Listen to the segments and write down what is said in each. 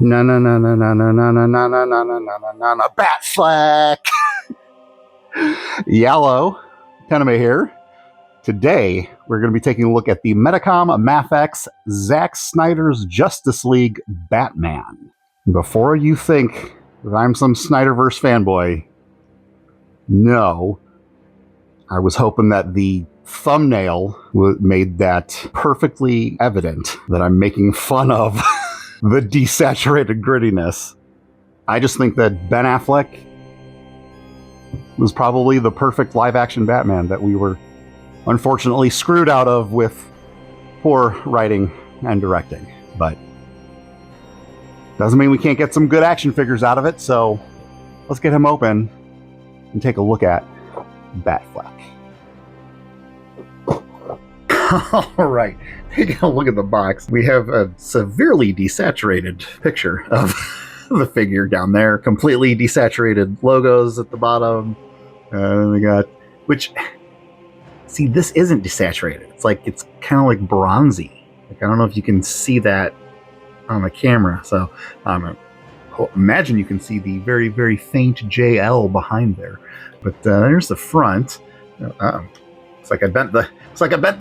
No, no, no, no, no, no, no, no, no, no, no, no, no, no, no, Batfleck. Yellow, TENIME here. Today, we're going to be taking a look at the Metacom Mafex Zack Snyder's Justice League Batman. Before you think that I'm some Snyderverse fanboy, no. I was hoping that the thumbnail made that perfectly evident that I'm making fun of the desaturated grittiness. I just think that Ben Affleck was probably the perfect live-action Batman that we were unfortunately screwed out of with poor writing and directing. But doesn't mean we can't get some good action figures out of it, so let's get him open and take a look at Batfleck. All right, taking a look at the box, we have a severely desaturated picture of the figure down there. Completely desaturated logos at the bottom. We got, which, see, this isn't desaturated. It's kind of like bronzy. Like, I don't know if you can see that on the camera. So imagine you can see the very, very faint JL behind there. But there's the front. It's like I bent the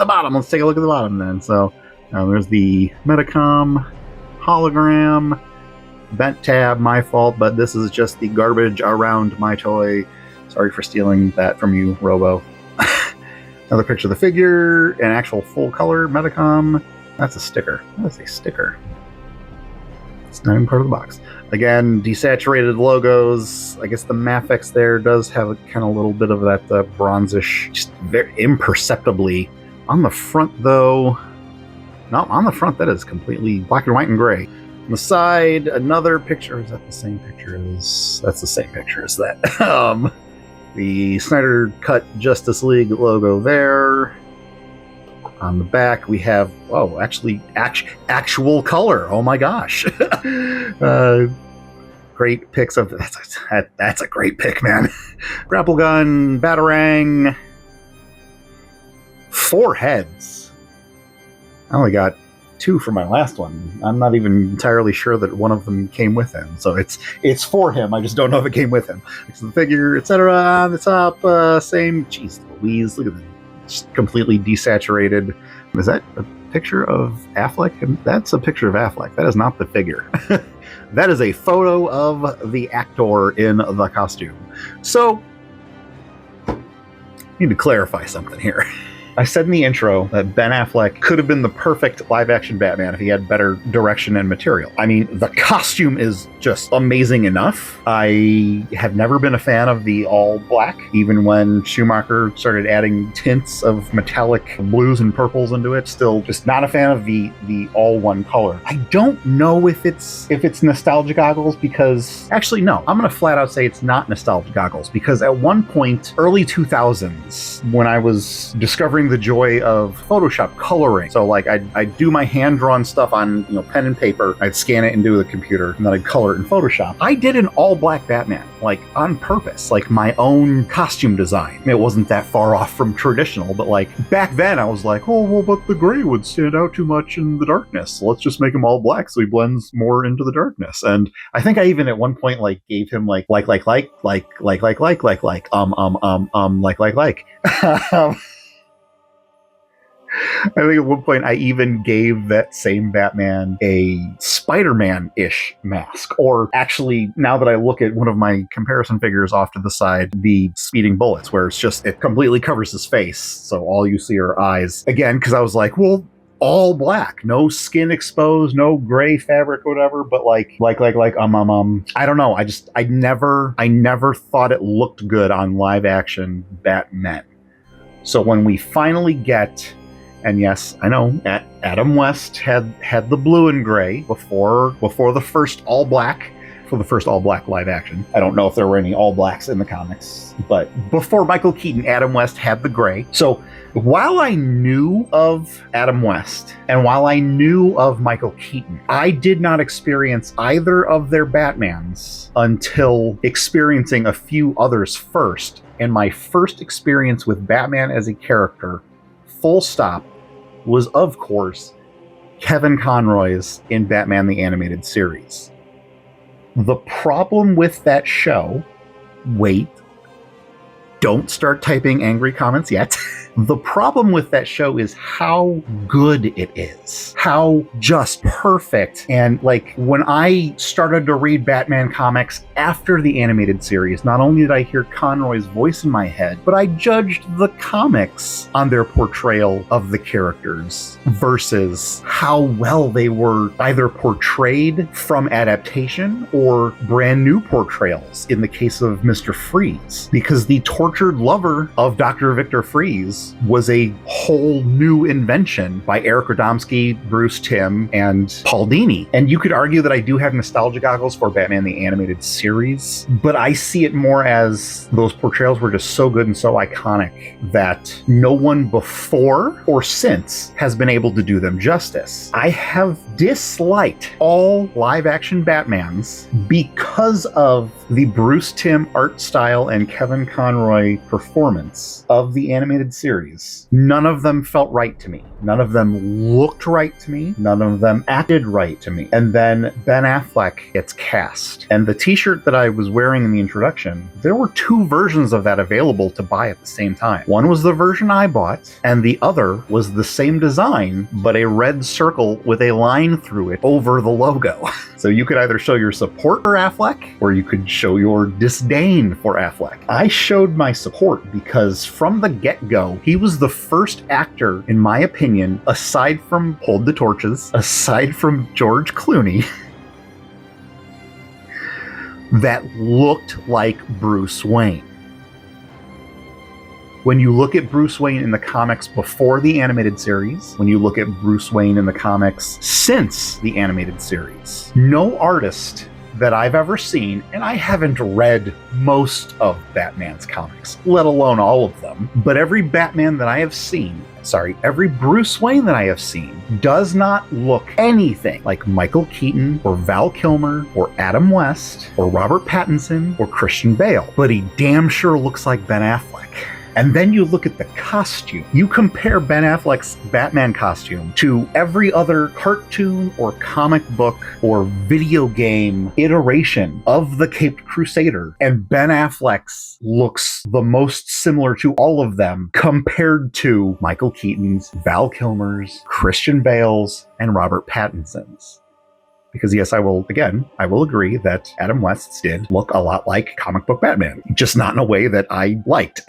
bottom. Let's take a look at the bottom then. So there's the Metacom hologram. Bent tab, my fault, but this is just the garbage around my toy. Sorry for stealing that from you, Robo. Another picture of the figure, an actual full color Metacom. That's a sticker. That's a sticker. It's not even part of the box. Again, desaturated logos. I guess the Mafex there does have a kind of little bit of that bronzish, just very imperceptibly. On the front, though, no, on the front that is completely black and white and gray. On the side, another picture. Is that the same picture as? That's the same picture as that. The Snyder Cut Justice League logo there. On the back, we have, oh, actually, actual color. Oh my gosh. Great pics of, that's a great pic, man. Grapple gun, Batarang. 4 heads. I only got 2 for my last one. I'm not even entirely sure that one of them came with him. So it's for him. I just don't know if it came with him. So the figure, etc. On the top, same. Jeez Louise, look at that. Just completely desaturated. Is that a picture of Affleck? That's a picture of Affleck. That is not the figure. That is a photo of the actor in the costume. So, I need to clarify something here. I said in the intro that Ben Affleck could have been the perfect live-action Batman if he had better direction and material. I mean, the costume is just amazing enough. I have never been a fan of the all-black, even when Schumacher started adding tints of metallic blues and purples into it. Still just not a fan of the all-one color. I don't know if it's nostalgia goggles, because... Actually, no. I'm going to flat out say it's not nostalgia goggles, because at one point, early 2000s, when I was discovering the joy of Photoshop coloring. So like I'd do my hand-drawn stuff on pen and paper, I'd scan it into the computer, and then I'd color it in Photoshop. I did an all-black Batman, like on purpose, like my own costume design. It wasn't that far off from traditional, but like back then I was like, oh, well, but the gray would stand out too much in the darkness. So let's just make him all black so he blends more into the darkness. And I think I even at one point like gave him like. I think at one point I even gave that same Batman a Spider-Man-ish mask. Or actually, now that I look at one of my comparison figures off to the side, the Speeding Bullets, where it completely covers his face, so all you see are eyes. Again, because I was like, well, all black, no skin exposed, no gray fabric, whatever, but I don't know. I never thought it looked good on live action Batman. So when we finally get... And yes, I know Adam West had the blue and gray before the first all black, for the first all black live action. I don't know if there were any all blacks in the comics, but before Michael Keaton, Adam West had the gray. So while I knew of Adam West and while I knew of Michael Keaton, I did not experience either of their Batmans until experiencing a few others first. And my first experience with Batman as a character, full stop, was, of course, Kevin Conroy's in Batman the Animated Series. The problem with that show, wait, don't start typing angry comments yet. The problem with that show is how good it is. How just perfect. And like when I started to read Batman comics after the animated series, not only did I hear Conroy's voice in my head, but I judged the comics on their portrayal of the characters versus how well they were either portrayed from adaptation or brand new portrayals in the case of Mr. Freeze. Because the tortured lover of Dr. Victor Freeze was a whole new invention by Eric Radomski, Bruce Timm, and Paul Dini. And you could argue that I do have nostalgia goggles for Batman the Animated Series, but I see it more as those portrayals were just so good and so iconic that no one before or since has been able to do them justice. I have disliked all live-action Batmans because of the Bruce Timm art style and Kevin Conroy performance of the animated series. None of them felt right to me. None of them looked right to me. None of them acted right to me. And then Ben Affleck gets cast. And the t-shirt that I was wearing in the introduction, there were two versions of that available to buy at the same time. One was the version I bought, and the other was the same design, but a red circle with a line through it over the logo. So you could either show your support for Affleck, or you could show your disdain for Affleck. I showed my support because from the get-go, he was the first actor, in my opinion, aside from Hold the Torches, aside from George Clooney, that looked like Bruce Wayne. When you look at Bruce Wayne in the comics before the animated series, when you look at Bruce Wayne in the comics since the animated series, no artist that I've ever seen, and I haven't read most of Batman's comics, let alone all of them, but every Batman that I have seen, every Bruce Wayne that I have seen does not look anything like Michael Keaton or Val Kilmer or Adam West or Robert Pattinson or Christian Bale, but he damn sure looks like Ben Affleck. And then you look at the costume. You compare Ben Affleck's Batman costume to every other cartoon or comic book or video game iteration of the Caped Crusader, and Ben Affleck's looks the most similar to all of them compared to Michael Keaton's, Val Kilmer's, Christian Bale's, and Robert Pattinson's. Because yes, I will agree that Adam West's did look a lot like comic book Batman, just not in a way that I liked.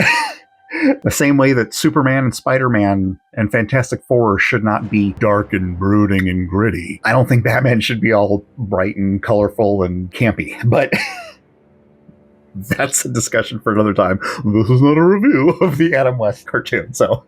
The same way that Superman and Spider-Man and Fantastic Four should not be dark and brooding and gritty. I don't think Batman should be all bright and colorful and campy, but that's a discussion for another time. This is not a review of the Adam West cartoon, so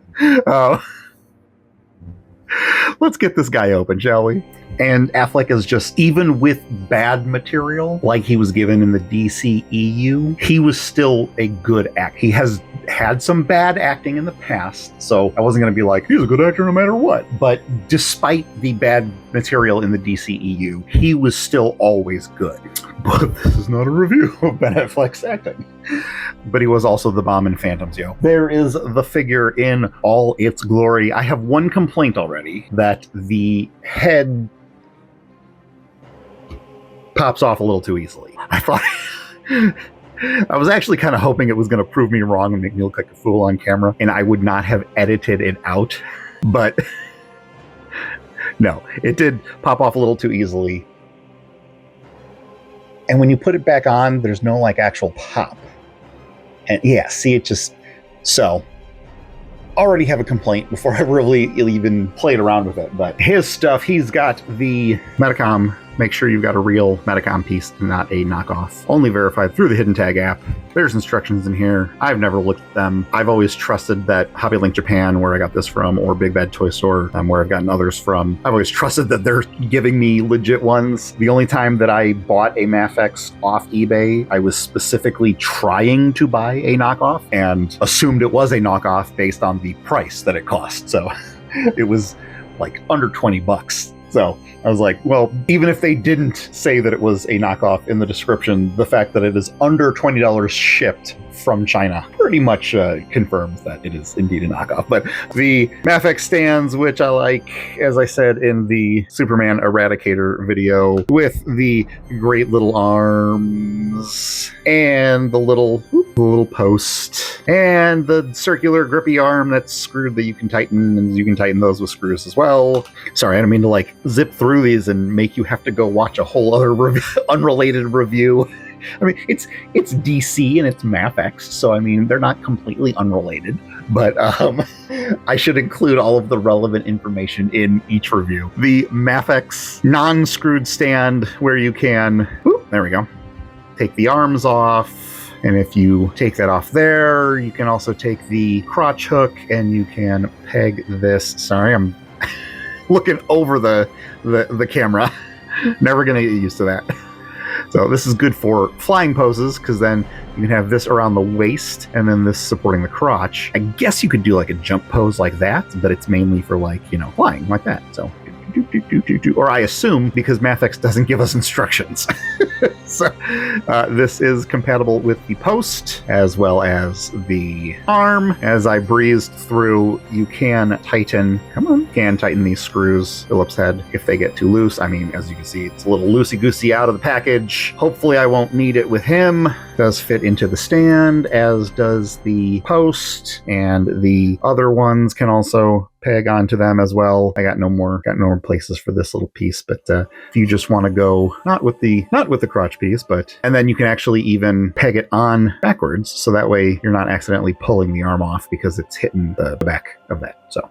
let's get this guy open, shall we? And Affleck is just, even with bad material, like he was given in the DCEU, he was still a good actor. He has had some bad acting in the past, so I wasn't going to be like, he's a good actor no matter what. But despite the bad material in the DCEU, he was still always good. But this is not a review of Ben Affleck's acting. But he was also the bomb in Phantoms, yo. There is the figure in all its glory. I have one complaint already, that the head pops off a little too easily. I was actually kind of hoping it was going to prove me wrong and make me look like a fool on camera, and I would not have edited it out. But no, it did pop off a little too easily. And when you put it back on, there's no like actual pop. And yeah, see, it just... So, already have a complaint before I really even played around with it. But his stuff, he's got the Metacom. Make sure you've got a real Metacom piece, not a knockoff. Only verified through the Hidden Tag app. There's instructions in here. I've never looked at them. I've always trusted that Hobby Link Japan, where I got this from, or Big Bad Toy Store, where I've gotten others from. I've always trusted that they're giving me legit ones. The only time that I bought a Mafex off eBay, I was specifically trying to buy a knockoff and assumed it was a knockoff based on the price that it cost. So it was like under $20. So I was like, well, even if they didn't say that it was a knockoff in the description, the fact that it is under $20 shipped from China pretty much confirms that it is indeed a knockoff. But the Mafex stands, which I like, as I said in the Superman Eradicator video, with the great little arms and the little post and the circular grippy arm that's screwed that you can tighten, and you can tighten those with screws as well. Sorry, I don't mean to like zip through these and make you have to go watch a whole other unrelated review. I mean, it's DC and it's Mafex, so I mean, they're not completely unrelated, but I should include all of the relevant information in each review. The Mafex non-screwed stand where you can, there we go, take the arms off. And if you take that off there, you can also take the crotch hook and you can peg this. Sorry, I'm looking over the camera. Never going to get used to that. So this is good for flying poses, because then you can have this around the waist and then this supporting the crotch. I guess you could do like a jump pose like that, but it's mainly for like, flying like that. So, or I assume, because Mafex doesn't give us instructions. So this is compatible with the post as well as the arm. As I breezed through, you can tighten, these screws, Phillips head, if they get too loose. I mean, as you can see, it's a little loosey-goosey out of the package. Hopefully I won't need it with him. It does fit into the stand, as does the post, and the other ones can also peg onto them as well. I got no more places for this little piece, but if you just want to go not with the crotch piece, but and then you can actually even peg it on backwards, so that way you're not accidentally pulling the arm off because it's hitting the back of that. So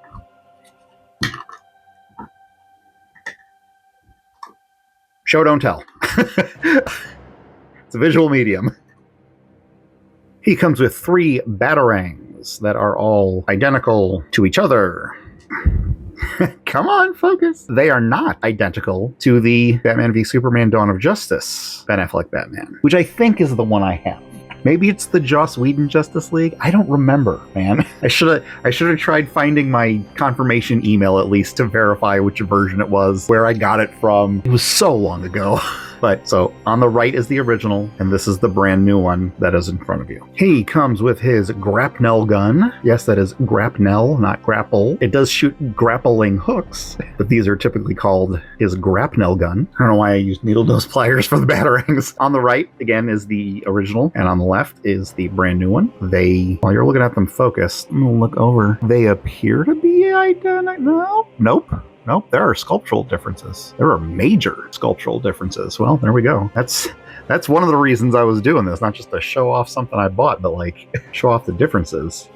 show don't tell. It's a visual medium. He comes with 3 batarangs that are all identical to each other. Come on, focus. They are not identical to the Batman v Superman Dawn of Justice Ben Affleck Batman, which I think is the one I have. Maybe it's the Joss Whedon Justice League. I don't remember, man. I should have tried finding my confirmation email at least to verify which version it was, where I got it from. It was so long ago. But so on the right is the original, and this is the brand new one that is in front of you. He comes with his grapnel gun. Yes, that is grapnel, not grapple. It does shoot grappling hooks, but these are typically called his grapnel gun. I don't know why I used needle nose pliers for the batarangs. On the right, again, is the original, and on the left is the brand new one. They, while you're looking at them focused, I'm gonna look over. They appear to be identical. Nope, there are sculptural differences. There are major sculptural differences. Well, there we go. That's one of the reasons I was doing this, not just to show off something I bought, but like show off the differences.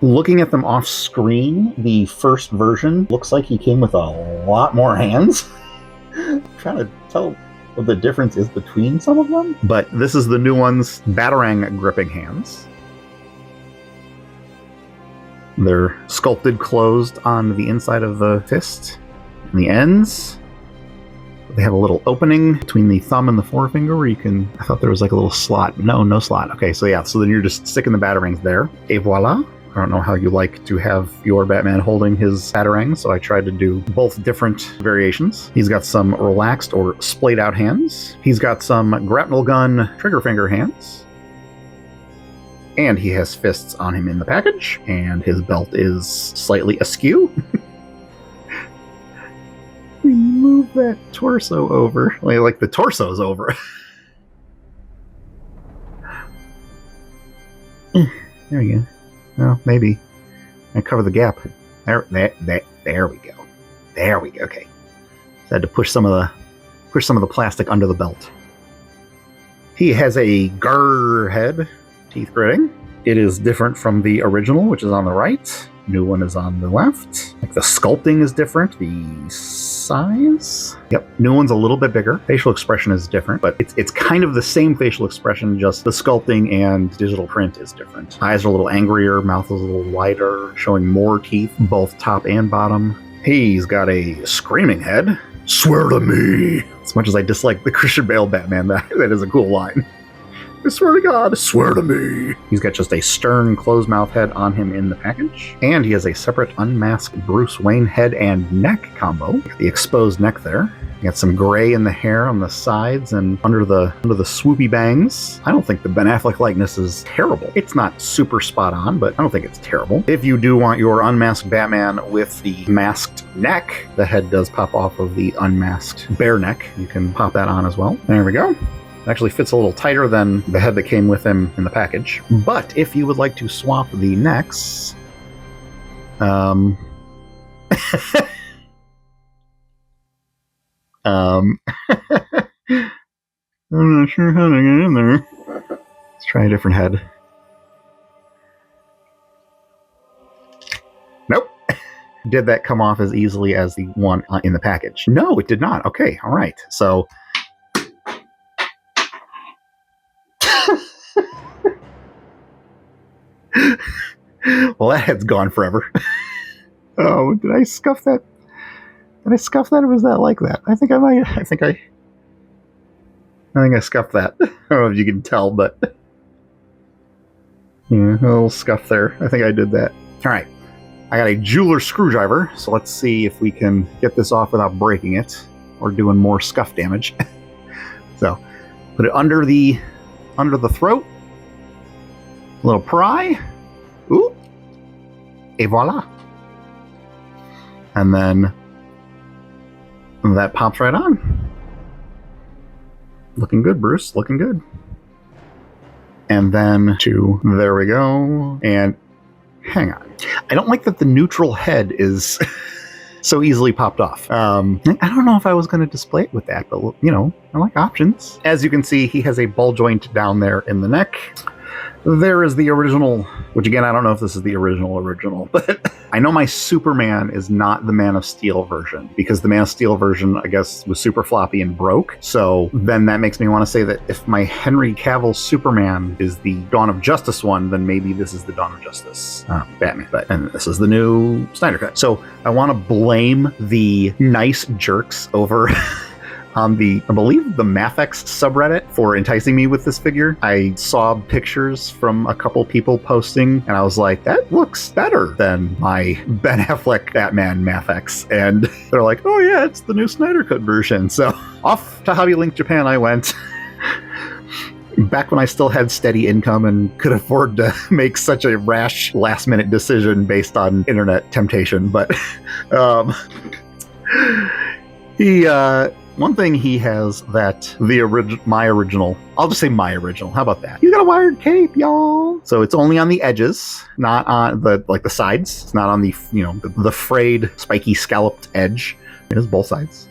Looking at them off screen, the first version looks like he came with a lot more hands. I'm trying to tell what the difference is between some of them. But this is the new one's batarang gripping hands. They're sculpted closed on the inside of the fist and the ends. They have a little opening between the thumb and the forefinger where you can, I thought there was like a little slot. No slot. Okay, so yeah, so then you're just sticking the batarangs there. Et voila. I don't know how you like to have your Batman holding his batarang, so I tried to do both different variations. He's got some relaxed or splayed out hands. He's got some grapnel gun trigger finger hands. And he has fists on him in the package, and his belt is slightly askew. We move that torso over. Like the torso's over. There we go. Well, maybe. I cover the gap. There we go. There we go. Okay. So I had to push some of the plastic under the belt. He has a gar head. Teeth gritting. It is different from the original, which is on the right. New one is on the left. Like the sculpting is different. The size. Yep. New one's a little bit bigger. Facial expression is different, but it's kind of the same facial expression, just the sculpting and digital print is different. Eyes are a little angrier, mouth is a little wider, showing more teeth, both top and bottom. He's got a screaming head. Swear to me. As much as I dislike the Christian Bale Batman, that is a cool line. I swear to God, swear to me. He's got just a stern closed mouth head on him in the package. And he has a separate unmasked Bruce Wayne head and neck combo. The exposed neck there. You got some gray in the hair on the sides and under the swoopy bangs. I don't think the Ben Affleck likeness is terrible. It's not super spot on, but I don't think it's terrible. If you do want your unmasked Batman with the masked neck, the head does pop off of the unmasked bare neck. You can pop that on as well. There we go. It actually fits a little tighter than the head that came with him in the package. But if you would like to swap the necks, I'm not sure how to get in there. Let's try a different head. Nope. Did that come off as easily as the one in the package? No, it did not. Okay, all right. So... well, that head's gone forever. Oh, did I scuff that? Did I scuff that, or was that like that? I think I might. I think I scuffed that. I don't know if you can tell, but yeah, a little scuff there. I think I did that. All right, I got a jeweler screwdriver, so let's see if we can get this off without breaking it or doing more scuff damage. So, put it under the throat. A little pry. Ooh, et voila. And then that pops right on. Looking good, Bruce. Looking good. And then there we go. And hang on. I don't like that the neutral head is so easily popped off. I don't know if I was going to display it with that, but you know, I like options. As you can see, he has a ball joint down there in the neck. There is the original, which again, I don't know if this is the original, but I know my Superman is not the Man of Steel version, because the Man of Steel version, I guess, was super floppy and broke. So then that makes me want to say that if my Henry Cavill Superman is the Dawn of Justice one, then maybe this is the Dawn of Justice Batman. And this is the new Snyder Cut. So I want to blame the nice jerks over... on the, I believe, the Mafex subreddit for enticing me with this figure. I saw pictures from a couple people posting, and I was like, that looks better than my Ben Affleck Batman Mafex. And they're like, oh yeah, it's the new Snyder Cut version. So off to Hobby Link Japan I went. Back when I still had steady income and could afford to make such a rash last-minute decision based on internet temptation. But one thing he has that my original, I'll just say my original. How about that? You got a wired cape, y'all. So it's only on the edges, not on the sides. It's not on the the frayed, spiky, scalloped edge. It is both sides.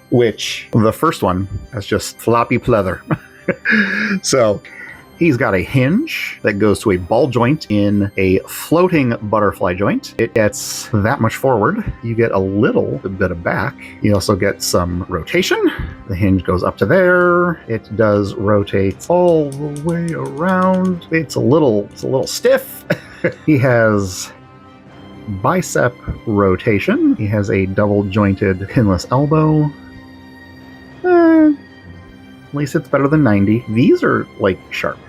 Which the first one has just floppy pleather. So he's got a hinge that goes to a ball joint in a floating butterfly joint. It gets that much forward. You get a little bit of back. You also get some rotation. The hinge goes up to there. It does rotate all the way around. It's a little stiff. He has bicep rotation. He has a double jointed pinless elbow. At least it's better than 90. These are, like, sharp.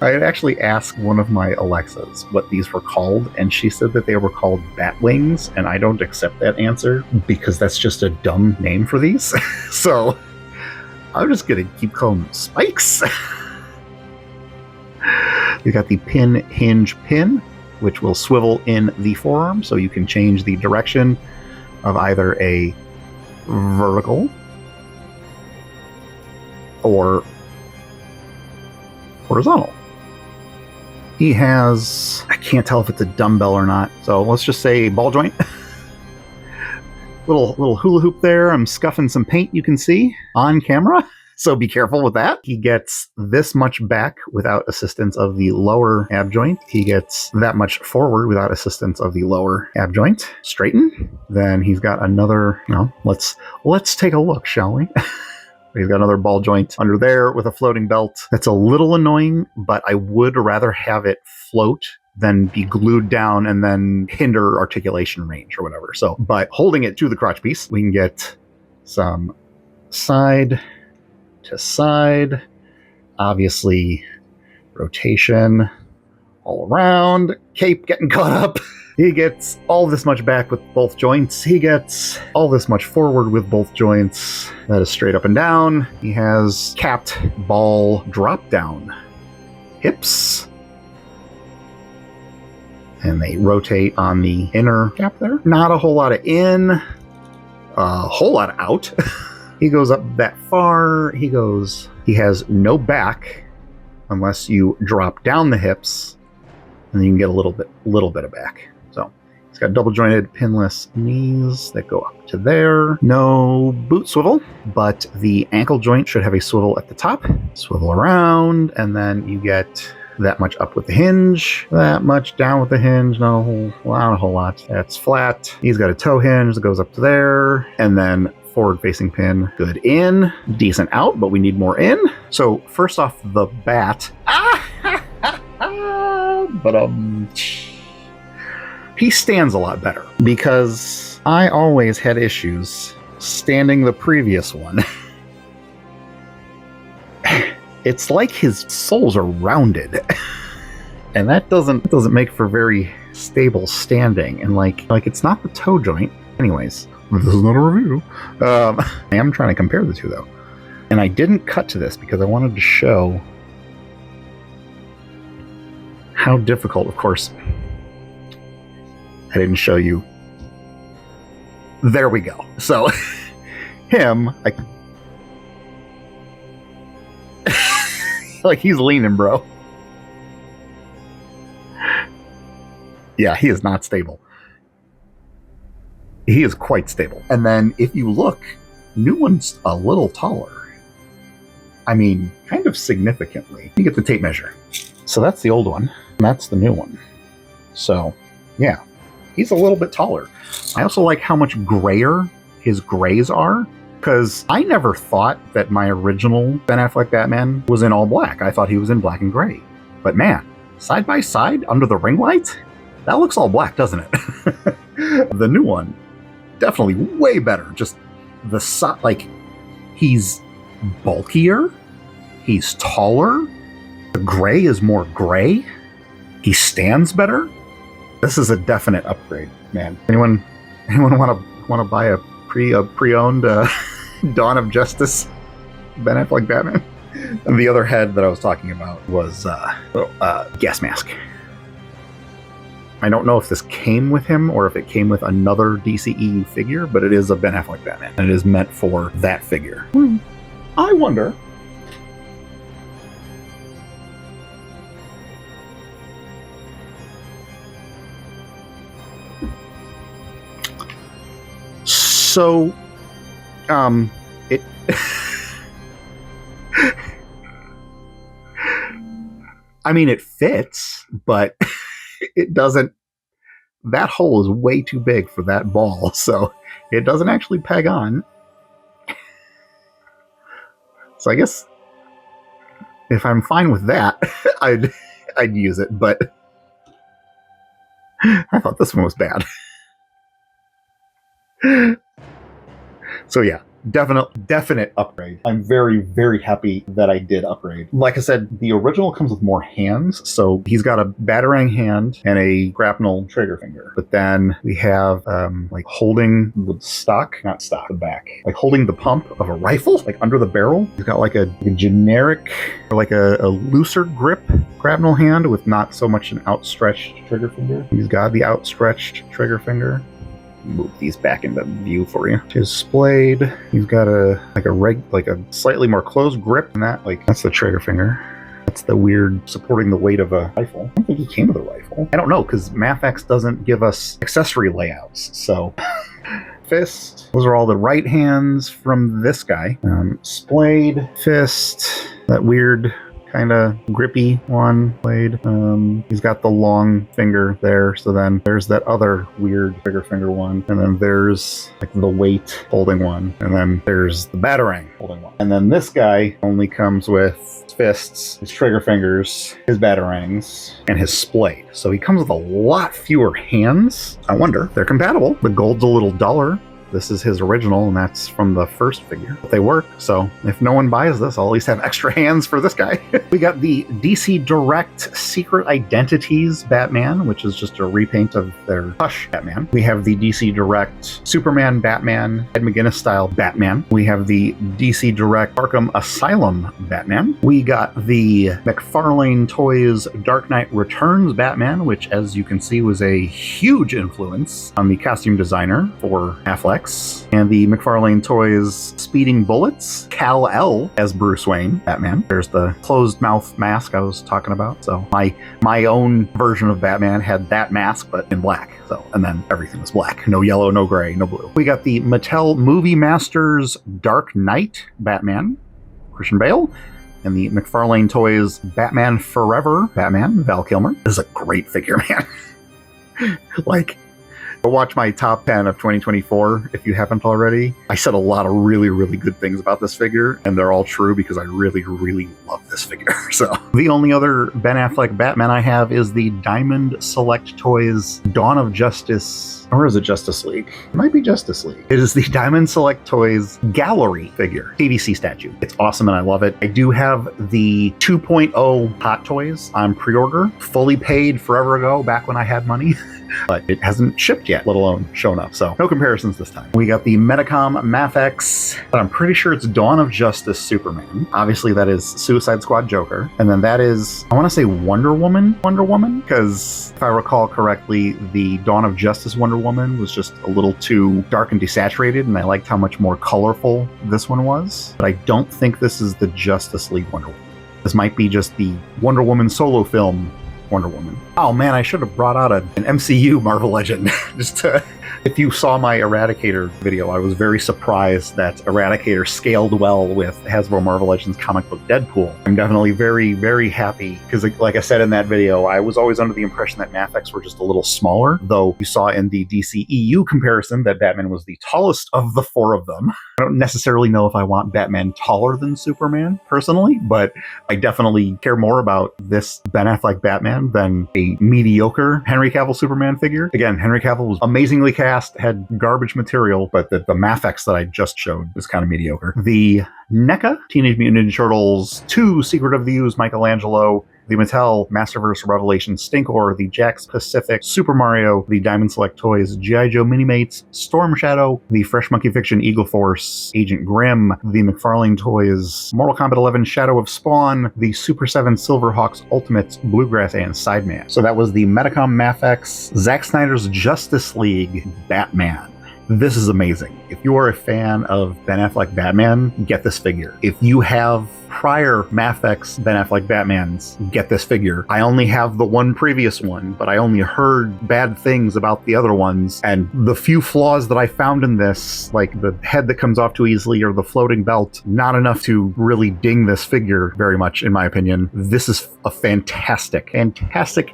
I had actually asked one of my Alexas what these were called, and she said that they were called bat wings, and I don't accept that answer because that's just a dumb name for these. So I'm just going to keep calling them spikes. You got the pin hinge pin, which will swivel in the forearm, so you can change the direction of either a vertical or horizontal. He has, I can't tell if it's a dumbbell or not, so let's just say ball joint. little hula hoop there. I'm scuffing some paint, you can see on camera, so be careful with that. He gets this much back without assistance of the lower ab joint. He gets that much forward without assistance of the lower ab joint. Straighten. Then he's got another, let's take a look, shall we? He's got another ball joint under there with a floating belt. That's a little annoying, but I would rather have it float than be glued down and then hinder articulation range or whatever. So by holding it to the crotch piece, we can get some side to side. Obviously, rotation all around. Cape getting caught up. He gets all this much back with both joints. He gets all this much forward with both joints. That is straight up and down. He has capped ball drop down hips. And they rotate on the inner cap there. Not a whole lot of in, a whole lot of out. He goes up that far. He has no back unless you drop down the hips, and then you can get a little bit of back. So he's got double jointed pinless knees that go up to there. No boot swivel, but the ankle joint should have a swivel at the top. Swivel around, and then you get that much up with the hinge, that much down with the hinge, not a whole lot. That's flat. He's got a toe hinge that goes up to there, and then forward facing pin, good in, decent out, but we need more in. So first off the bat, but he stands a lot better because I always had issues standing the previous one. It's like his soles are rounded, and that doesn't make for very stable standing. And like it's not the toe joint. Anyways, this is not a review. I am trying to compare the two though, and I didn't cut to this because I wanted to show how difficult. Of course, I didn't show you. There we go. So him, like he's leaning, bro. Yeah, he is not stable. He is quite stable. And then if you look, new one's a little taller. I mean, kind of significantly. You get the tape measure. So that's the old one, and that's the new one. So, yeah, he's a little bit taller. I also like how much grayer his grays are, because I never thought that my original Ben Affleck Batman was in all black. I thought he was in black and gray. But man, side by side, under the ring light, that looks all black, doesn't it? The new one, definitely way better. Just the like, he's bulkier, he's taller, the gray is more gray, he stands better. This is a definite upgrade, man. Anyone want to buy a pre-owned Dawn of Justice Ben Affleck Batman? And the other head that I was talking about was gas mask. I don't know if this came with him or if it came with another DCEU figure, but it is a Ben Affleck Batman, and it is meant for that figure. I wonder. So, it... I mean, it fits, but it doesn't... That hole is way too big for that ball, so it doesn't actually peg on. So I guess if I'm fine with that, I'd use it, but I thought this one was bad. So yeah, definite upgrade. I'm very, very happy that I did upgrade. Like I said, the original comes with more hands, so he's got a batarang hand and a grapnel trigger finger. But then we have like holding the the back, like holding the pump of a rifle, like under the barrel. He's got like a generic, like a looser grip grapnel hand with not so much an outstretched trigger finger. He's got the outstretched trigger finger. Move these back into view for you. His splayed. He's got a slightly more closed grip than that. Like that's the trigger finger. That's the weird supporting the weight of a rifle. I don't think he came with a rifle. I don't know, because Mafex doesn't give us accessory layouts. So fist. Those are all the right hands from this guy. Splayed, fist. That weird kind of grippy one blade. He's got the long finger there, so then there's that other weird trigger finger one, and then there's like the weight holding one, and then there's the batarang holding one. And then this guy only comes with fists, his trigger fingers, his batarangs, and his splayed. So he comes with a lot fewer hands. I wonder if they're compatible. The gold's a little duller This is his original, and that's from the first figure. But they work, so if no one buys this, I'll at least have extra hands for this guy. We got the DC Direct Secret Identities Batman, which is just a repaint of their Hush Batman. We have the DC Direct Superman Batman, Ed McGuinness style Batman. We have the DC Direct Arkham Asylum Batman. We got the McFarlane Toys Dark Knight Returns Batman, which, as you can see, was a huge influence on the costume designer for Batfleck. And the McFarlane Toys Speeding Bullets, Kal-El as Bruce Wayne Batman. There's the closed mouth mask I was talking about. So my own version of Batman had that mask, but in black. So, and then everything was black. No yellow, no gray, no blue. We got the Mattel Movie Masters Dark Knight Batman, Christian Bale. And the McFarlane Toys Batman Forever Batman, Val Kilmer. This is a great figure, man. Like, watch my top 10 of 2024 if you haven't already. I said a lot of really, really good things about this figure, and they're all true because I really, really love this figure. So the only other Ben Affleck Batman I have is the Diamond Select Toys Dawn of Justice, or is it Justice League? It might be Justice League. It is the Diamond Select Toys Gallery figure, PVC statue. It's awesome and I love it. I do have the 2.0 Hot Toys on pre-order, fully paid forever ago, back when I had money. But it hasn't shipped yet, let alone shown up. So no comparisons this time. We got the Medicom Mafex, but I'm pretty sure it's Dawn of Justice Superman. Obviously that is Suicide Squad Joker. And then that is, I want to say Wonder Woman, because if I recall correctly, the Dawn of Justice Wonder Woman was just a little too dark and desaturated, and I liked how much more colorful this one was. But I don't think this is the Justice League Wonder Woman. This might be just the Wonder Woman solo film Wonder Woman. Oh man, I should have brought out an MCU Marvel Legend. If you saw my Eradicator video, I was very surprised that Eradicator scaled well with Hasbro Marvel Legends comic book Deadpool. I'm definitely very, very happy because, like I said in that video, I was always under the impression that Mafex were just a little smaller, though you saw in the DCEU comparison that Batman was the tallest of the four of them. I don't necessarily know if I want Batman taller than Superman, personally, but I definitely care more about this Ben Affleck Batman than a mediocre Henry Cavill Superman figure. Again, Henry Cavill was amazingly cast, had garbage material, but the Mafex that I just showed was kind of mediocre. The NECA Teenage Mutant Ninja Turtles 2 Secret of the Ooze Michelangelo, the Mattel Masterverse Revelation Stinkor, the Jakks Pacific Super Mario, the Diamond Select Toys G.I. Joe Minimates Storm Shadow, the Fresh Monkey Fiction Eagle Force Agent Grimm, the McFarlane Toys Mortal Kombat 11 Shadow of Spawn, the Super 7 Silverhawks Ultimates Bluegrass and Sideman. So that was the Medicom Mafex Zack Snyder's Justice League Batman. This is amazing. If you are a fan of Ben Affleck Batman, get this figure. If you have prior Mafex Ben Affleck Batmans, get this figure. I only have the one previous one, but I only heard bad things about the other ones, and the few flaws that I found in this, like the head that comes off too easily or the floating belt, not enough to really ding this figure very much, in my opinion. This is a fantastic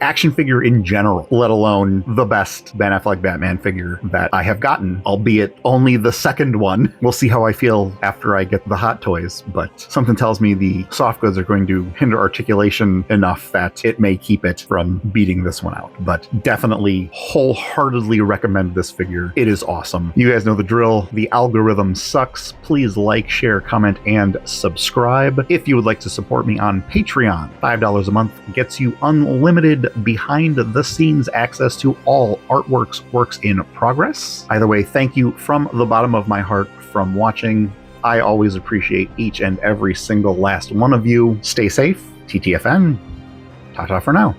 action figure in general, let alone the best Ben Affleck Batman figure that I have gotten, albeit only the second one. We'll see how I feel after I get the Hot Toys, but something tells me the soft goods are going to hinder articulation enough that it may keep it from beating this one out. But definitely wholeheartedly recommend this figure. It is awesome. You guys know the drill. The algorithm sucks. Please like, share, comment, and subscribe. If you would like to support me on Patreon, $5 a month gets you unlimited behind-the-scenes access to all artworks, works in progress. Either way, thank you from the bottom of my heart from watching. I always appreciate each and every single last one of you. Stay safe. TTFN. Ta-ta for now.